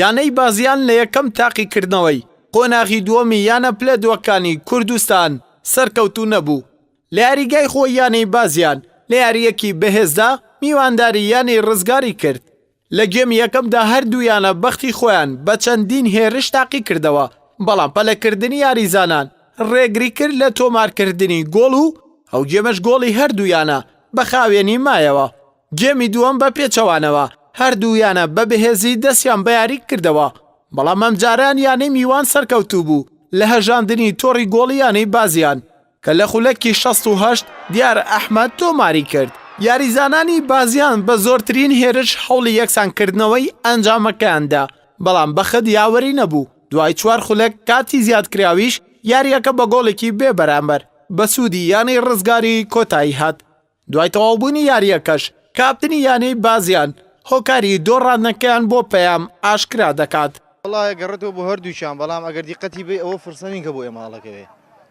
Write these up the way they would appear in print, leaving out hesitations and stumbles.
یانەی بازیان لە یەکەم تاقیکردنەوەی قۆناغی دووەمی یانە پلە دووەکانی کوردستان سەرکەوتوو نەبوو. لە یاریگای خۆی یانەی بازیان لە یاریەکی بەهێزدا میوانداری یانەی ڕزگاری کرد. لە گێمی یەکەمدا هەردوویانە بەختی خۆیان بە چەندین هێرش تاقی کردەوە، بەڵام پەلەکردنی یاریزانان ڕێگری کرد لە تۆمارکردنی گۆڵ و ئەو گێمەش گۆڵی هەردوویانە بە خاوێنی مایەوە. گێمی دووەم بە پێچەوانەوە هەردوویانە بە بەهێزی دەستیان بە یاری کردەوە، بەڵام ئەم جاران یانەی میوان سەرکەوتوو بوو لە هەژاندنی تۆڕی گۆڵی یانەی بازیان کە لە خولەکی 68 دیارە ئەحمەد تۆماری کرد. یاریزانانی بازیان بە زۆرترین هێرش هەوڵی یەکسانکردنەوەی ئەنجامەکەیاندا، بەڵام بەخت یاوەری نەبوو. دوای 4 خولەک کاتی زیادکراویش یاریەکە بە گۆڵێکی بێبەرامبەر بە سوودی یانەی ڕزگاری کۆتایی هات. دوای تەواوبوونی یاریەکەش کاپتنی یانەی بازیان هۆکاری دۆڕاندنەکەیان بۆ پەیام ئاشکرا دەکات. وڵای گەڕێتەوە بۆ هەردووشیان، بەڵام ئەگەر دیقەتی بێ ئەوە فرسە نینکە بۆ ئێماڵەکەوێ،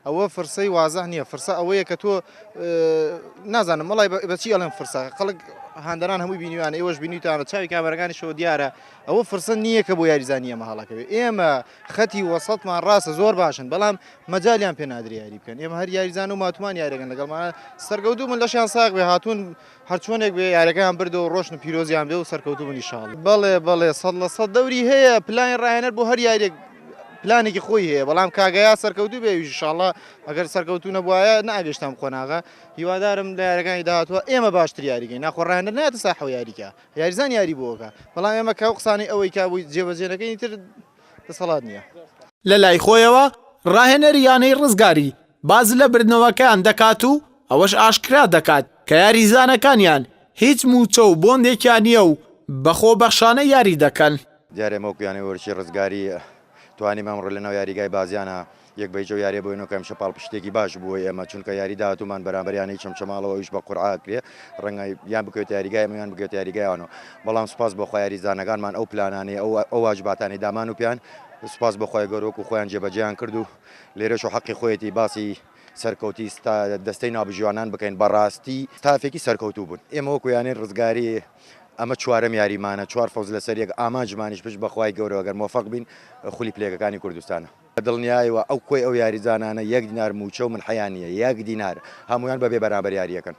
ئەوە فرسەی وازەح نییە. فرسە ئەوەیە کە تۆ نازانم وڵای بەچی ئەڵێن فرسە خەڵک هاندەران هەمووی بینیوانە، ئێوەش بینیتانە چاوی کابرەکانیشەوە دیارە ئەوە فرسە نییە کە بۆ یاریزانی ئێمە هەڵەکەوێ. ئێمە خەتی وەسەڵمان ڕاستە زۆر باشن، بەڵام مەجالیان پێ نادرێ یاری بکەن. ئێمە هەر یاریزان و ماتومان یاریەکەن لەگەڵمانە سەرکەوتوو من لەشیان ساق بێ هاتوون هەرچۆنێک بێ یاریەکەیان بردەوە ڕۆشن و پیرۆزیان بێ و سەرکەوتوو بن ئینشاڵڵا. بەڵێ 100% دەوری هەیە، پلانی ڕاهێنەر بۆ هەر یاریێک پلانێکی خۆی هەیە، بەڵام کاگەیا سەرکەوتوو بێ ئینشاڵڵا. ئەگەر سەرکەوتوو نەبووایە ناگەشتم قۆناغا. هیوادارم لە یاریەکانی داهاتوە ئێمە باشتر یاریگەین، ناخۆ ڕاهێنەر نایەتە ساحەوە یاریکە، یاریزان یاری بۆکە، بەڵام ئێمە کاو قسانی ئەوەی کابووی جێبەجێنەکەی تر دەسەڵات نییە. لە لای خۆیەوە ڕاهێنەر یانەی ڕزگاری باز لە بردنەوەکان دەکات و ئەوەش ئاشکرا دەکات کە یاریزانەکانیان هیچ موچە و بۆندێکیان نییە و بەخۆ بەخشانە یاری دەکەن. دیارە مۆکیانی وەرشی ڕزگاری توانیم ئەمڕۆ لەناو یاریگای بازیانە یەک بەیجە و یاری بۆینەوە کەم شەپاڵ پشتێکی باش بووە ئێمە، چونکە یاری داهاتوومان بەرامبەریانەی چەمچەماڵەوە ئەویش بە قورعا کرێ، ڕەنگە یان بکەوێت یاریگای ئەمەیان بگەوێت یاریگایانەوە. بەڵام سوپاس بەخوا یاریزانەکانمان ئەو پلانانەی ئەو واجباتانی دامان و پیان سوپاس بەخوای گەورە و خۆیان جێبەجێیان کرد و لێرەش و حەقی خۆیەتی باسی سەرکەوتی دەستەی نابژوانان بکەین. بەڕاستی ستافێکی سەرکەوتوو بوون. ئێمە وەکو یانەی ڕزگاری ئەمە چوارەم یاریمانە، 4 فەوز لەسەر یەک ئاماجمانیش پشت بەخوای گەورە ئەگەر مۆفەق بین خولی پلێکەکانی کوردستانە. دڵنیایەوە ئەو کۆی ئەو یاریزانانە 1 دینار موچە و من حەیانە 1 دینار هەمویان بەبێ بەرامبەر یاریەکەن.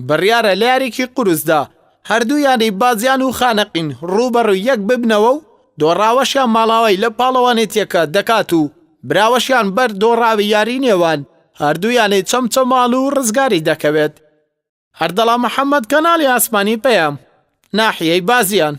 بڕیارە لە یاریکی قورسدا هەردوو یانەی بازیان و خانەقین ڕووبەڕوو یەک ببنەوە و دۆڕاوەشیان ماڵاوی لە پاڵەوانێتیەکە دەکات و براوەشیان بەر دۆڕاوی یاری نێوان هەردوویانەی چەمچەماڵ و ڕزگاری دەکەوێت. هەردەڵا محەممەد کەناڵی ئاسمانی پەیام ناحیەی بازیان.